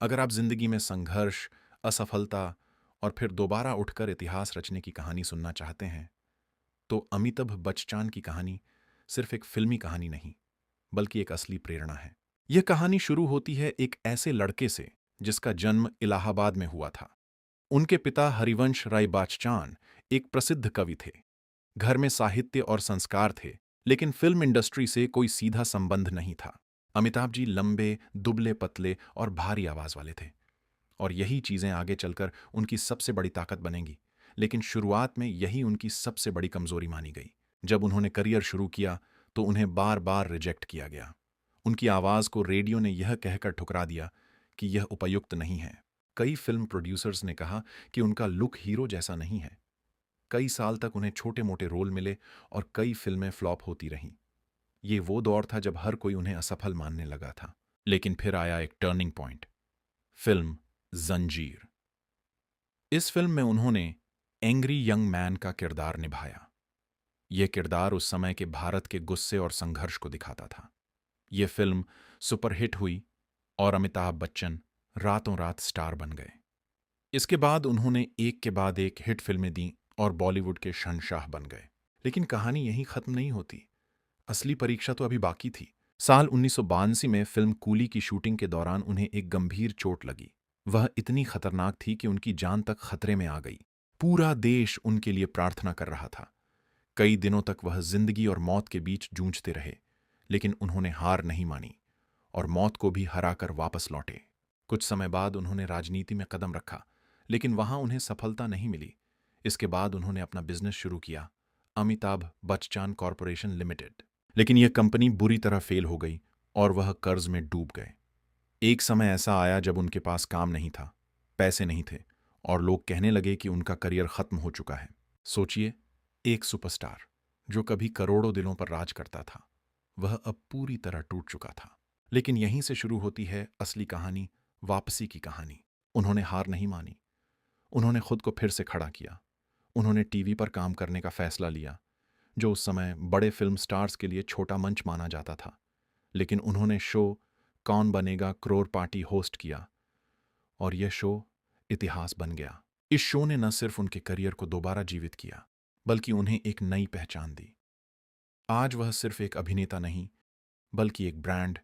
अगर आप जिंदगी में संघर्ष, असफलता और फिर दोबारा उठकर इतिहास रचने की कहानी सुनना चाहते हैं, तो अमिताभ बच्चन की कहानी सिर्फ एक फिल्मी कहानी नहीं, बल्कि एक असली प्रेरणा है। यह कहानी शुरू होती है एक ऐसे लड़के से जिसका जन्म इलाहाबाद में हुआ था। उनके पिता हरिवंश राय बच्चन एक प्रसिद्ध कवि थे। घर में साहित्य और संस्कार थे, लेकिन फिल्म इंडस्ट्री से कोई सीधा संबंध नहीं था। अमिताभ जी लंबे, दुबले पतले और भारी आवाज वाले थे, और यही चीजें आगे चलकर उनकी सबसे बड़ी ताकत बनेंगी। लेकिन शुरुआत में यही उनकी सबसे बड़ी कमजोरी मानी गई। जब उन्होंने करियर शुरू किया तो उन्हें बार बार रिजेक्ट किया गया। उनकी आवाज को रेडियो ने यह कहकर ठुकरा दिया कि यह उपयुक्त नहीं है। कई फिल्म प्रोड्यूसर्स ने कहा कि उनका लुक हीरो जैसा नहीं है। कई साल तक उन्हें छोटे मोटे रोल मिले और कई फिल्में फ्लॉप होती रहीं। ये वो दौर था जब हर कोई उन्हें असफल मानने लगा था। लेकिन फिर आया एक टर्निंग पॉइंट, फिल्म जंजीर। इस फिल्म में उन्होंने एंग्री यंग मैन का किरदार निभाया। यह किरदार उस समय के भारत के गुस्से और संघर्ष को दिखाता था। यह फिल्म सुपरहिट हुई और अमिताभ बच्चन रातों रात स्टार बन गए। इसके बाद उन्होंने एक के बाद एक हिट फिल्में दी और बॉलीवुड के शहंशाह बन गए। लेकिन कहानी यहीं खत्म नहीं होती। असली परीक्षा तो अभी बाकी थी। साल 1982 में फिल्म कूली की शूटिंग के दौरान उन्हें एक गंभीर चोट लगी। वह इतनी खतरनाक थी कि उनकी जान तक खतरे में आ गई। पूरा देश उनके लिए प्रार्थना कर रहा था। कई दिनों तक वह जिंदगी और मौत के बीच जूझते रहे, लेकिन उन्होंने हार नहीं मानी और मौत को भी हराकर वापस लौटे। कुछ समय बाद उन्होंने राजनीति में कदम रखा, लेकिन वहां उन्हें सफलता नहीं मिली। इसके बाद उन्होंने अपना बिजनेस शुरू किया, अमिताभ बच्चन कॉरपोरेशन लिमिटेड। लेकिन यह कंपनी बुरी तरह फेल हो गई और वह कर्ज में डूब गए। एक समय ऐसा आया जब उनके पास काम नहीं था, पैसे नहीं थे, और लोग कहने लगे कि उनका करियर खत्म हो चुका है। सोचिए, एक सुपरस्टार जो कभी करोड़ों दिलों पर राज करता था, वह अब पूरी तरह टूट चुका था। लेकिन यहीं से शुरू होती है असली कहानी, वापसी की कहानी। उन्होंने हार नहीं मानी। उन्होंने खुद को फिर से खड़ा किया। उन्होंने टीवी पर काम करने का फैसला लिया, जो उस समय बड़े फिल्म स्टार्स के लिए छोटा मंच माना जाता था। लेकिन उन्होंने शो कौन बनेगा करोड़पति होस्ट किया, और यह शो इतिहास बन गया। इस शो ने न सिर्फ उनके करियर को दोबारा जीवित किया, बल्कि उन्हें एक नई पहचान दी। आज वह सिर्फ एक अभिनेता नहीं, बल्कि एक ब्रांड,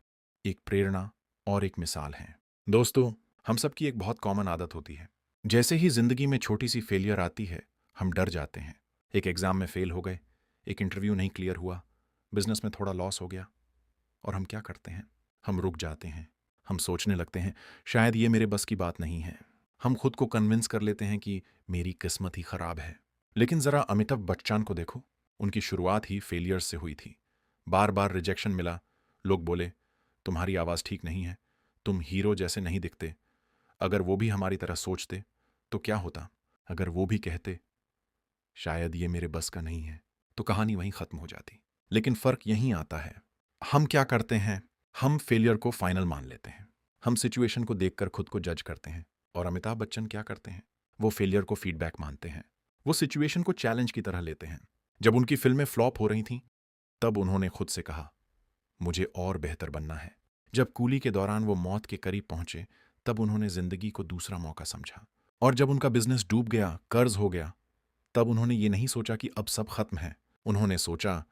एक प्रेरणा और एक मिसाल हैं। दोस्तों, हम सबकी एक बहुत कॉमन आदत होती है। जैसे ही जिंदगी में छोटी सी फेलियर आती है, हम डर जाते हैं। एक एग्जाम में फेल हो गए, एक इंटरव्यू नहीं क्लियर हुआ, बिजनेस में थोड़ा लॉस हो गया, और हम क्या करते हैं? हम रुक जाते हैं। हम सोचने लगते हैं, शायद ये मेरे बस की बात नहीं है। हम खुद को कन्विंस कर लेते हैं कि मेरी किस्मत ही खराब है। लेकिन जरा अमिताभ बच्चन को देखो। उनकी शुरुआत ही फेलियर्स से हुई थी। बार बार रिजेक्शन मिला। लोग बोले, तुम्हारी आवाज ठीक नहीं है, तुम हीरो जैसे नहीं दिखते। अगर वो भी हमारी तरह सोचते तो क्या होता? अगर वो भी कहते, शायद ये मेरे बस का नहीं है, तो कहानी वहीं खत्म हो जाती। लेकिन फर्क यहीं आता है। हम क्या करते हैं? हम फेलियर को फाइनल मान लेते हैं। हम सिचुएशन को देखकर खुद को जज करते हैं। और अमिताभ बच्चन क्या करते हैं? वो फेलियर को फीडबैक मानते हैं। वो सिचुएशन को चैलेंज की तरह लेते हैं। जब उनकी फिल्में फ्लॉप हो रही थीं, तब उन्होंने खुद से कहा, मुझे और बेहतर बनना है। जब कूली के दौरान वो मौत के करीब पहुंचे, तब उन्होंने जिंदगी को दूसरा मौका समझा। और जब उनका बिजनेस डूब गया, कर्ज हो गया, तब उन्होंने ये नहीं सोचा कि अब सब खत्म है। उन्होंने सोचा,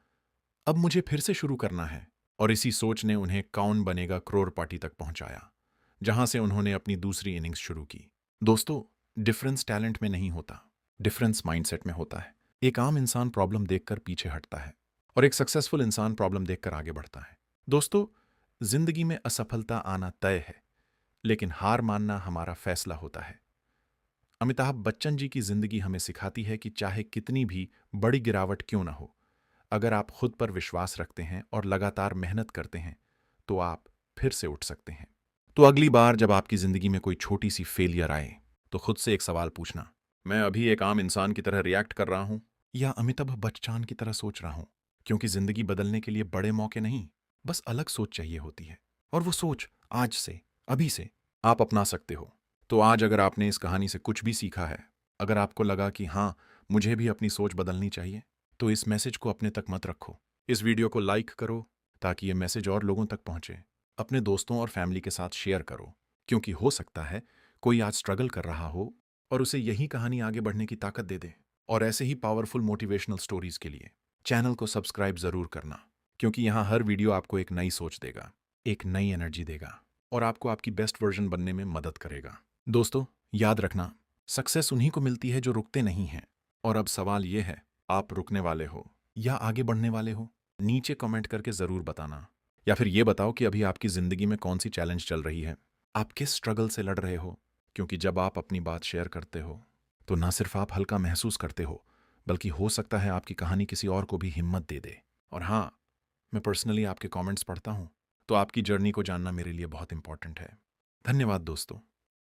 अब मुझे फिर से शुरू करना है। और इसी सोच ने उन्हें कौन बनेगा करोड़पति तक पहुंचाया, जहां से उन्होंने अपनी दूसरी इनिंग्स शुरू की। दोस्तों, डिफरेंस टैलेंट में नहीं होता, डिफरेंस माइंडसेट में होता है। एक आम इंसान प्रॉब्लम देखकर पीछे हटता है, और एक सक्सेसफुल इंसान प्रॉब्लम देखकर आगे बढ़ता है। दोस्तों, जिंदगी में असफलता आना तय है, लेकिन हार मानना हमारा फैसला होता है। अमिताभ बच्चन जी की जिंदगी हमें सिखाती है कि चाहे कितनी भी बड़ी गिरावट क्यों ना हो, अगर आप खुद पर विश्वास रखते हैं और लगातार मेहनत करते हैं, तो आप फिर से उठ सकते हैं। तो अगली बार जब आपकी जिंदगी में कोई छोटी सी फेलियर आए, तो खुद से एक सवाल पूछना, मैं अभी एक आम इंसान की तरह रिएक्ट कर रहा हूं, या अमिताभ बच्चन की तरह सोच रहा हूं? क्योंकि जिंदगी बदलने के लिए बड़े मौके नहीं, बस अलग सोच चाहिए होती है। और वो सोच आज से, अभी से आप अपना सकते हो। तो आज अगर आपने इस कहानी से कुछ भी सीखा है, अगर आपको लगा कि हाँ, मुझे भी अपनी सोच बदलनी चाहिए, तो इस मैसेज को अपने तक मत रखो। इस वीडियो को लाइक करो, ताकि ये मैसेज और लोगों तक पहुंचे। अपने दोस्तों और फैमिली के साथ शेयर करो। क्योंकि हो सकता है कोई आज स्ट्रगल कर रहा हो और उसे यही कहानी आगे बढ़ने की ताकत दे दे। और ऐसे ही पावरफुल मोटिवेशनल स्टोरीज के लिए चैनल को सब्सक्राइब जरूर करना, क्योंकि यहाँ हर वीडियो आपको एक नई सोच देगा, एक नई एनर्जी देगा और आपको आपकी बेस्ट वर्जन बनने में मदद करेगा। दोस्तों, याद रखना, सक्सेस उन्हीं को मिलती है जो रुकते नहीं हैं। और अब सवाल ये है, आप रुकने वाले हो या आगे बढ़ने वाले हो? नीचे कमेंट करके जरूर बताना। या फिर ये बताओ कि अभी आपकी जिंदगी में कौन सी चैलेंज चल रही है, आप किस स्ट्रगल से लड़ रहे हो? क्योंकि जब आप अपनी बात शेयर करते हो तो ना सिर्फ आप हल्का महसूस करते हो, बल्कि हो सकता है आपकी कहानी किसी और को भी हिम्मत दे दे। और हाँ, मैं पर्सनली आपके कमेंट्स पढ़ता हूँ, तो आपकी जर्नी को जानना मेरे लिए बहुत इंपॉर्टेंट है। धन्यवाद दोस्तों।